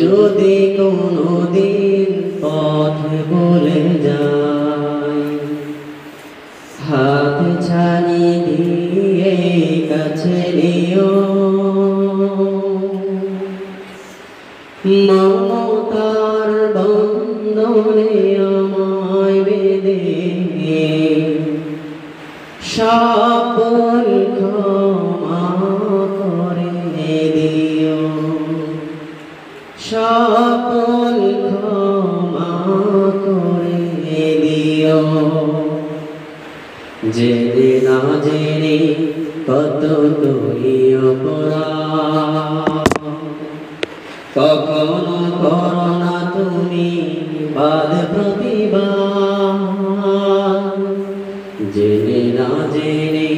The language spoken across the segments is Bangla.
যদি কোনোদিন পথ ভুলে যাই, হাত ছানি দিয়ে কাছে নিও, মমতার বন্ধনে আমায় বেঁধে সকল ক্ষমা করে দিও, সকল ক্ষমা করে দিও। জেনে না জেনে কত করি অপরাধ, কখনো করো না তুমি বাদ প্রতিবাদ। জেনে না জেনে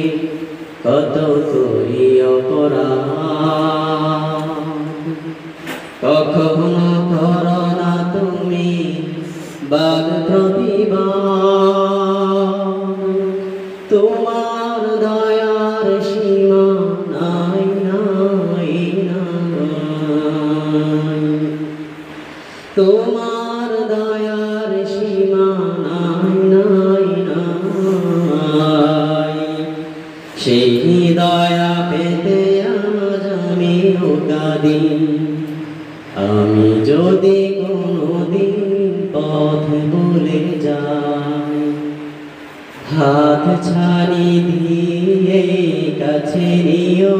কত করি অপরাধ, কখনো করো না তুমি বাদ প্রতিবাদ। তোমার দয়ার সীমা নাই নাই নাই, তোমার দয়ার সীমা নাই নাই নাই। সেই দয়া পেতে আজ আমি কাঁদি, আমি যদি কোনোদিন পথ ভুলে যাই, হাত ছানি দিয়ে কাছে নিও,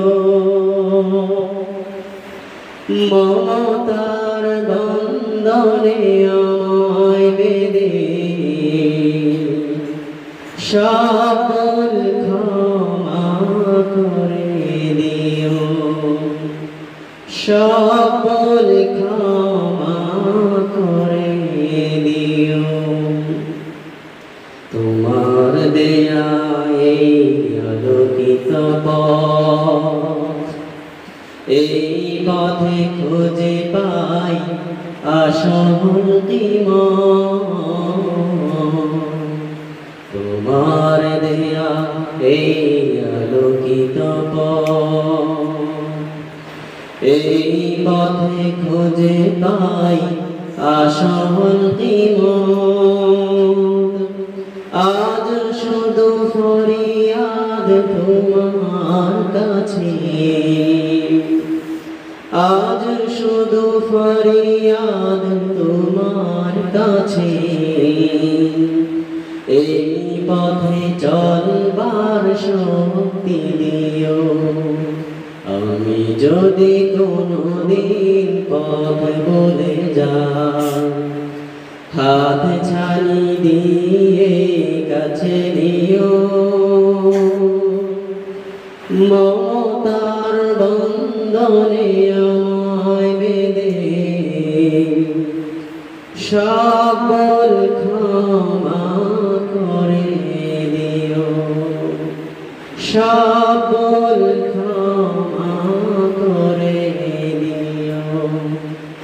মমতার বন্ধনে আমায় বেঁধে সকল ক্ষমা করে দিও, সকল ক্ষমা করে দিও। তোমার দেয়া এই আলোকিত পথ, এই পথে খুঁজে পাই আসল ঈমান। তোমার দেয়া এই আলোকিত পথ, এই পথে খুঁজে পাই আসল ঈমান। আজ শুধু ফরিয়াদ তোমার কাছে, আজ শুধু ফরিয়াদ তোমার কাছে। এই পথে চলবার শক্তি দিও, আমি যদি কোনোদিন পথ ভুলে যাই, হাত ছানি দিয়ে কাছে নিও, মমতার বন্ধনে আমায় বেঁধে সকল ক্ষমা করে দিও, সকল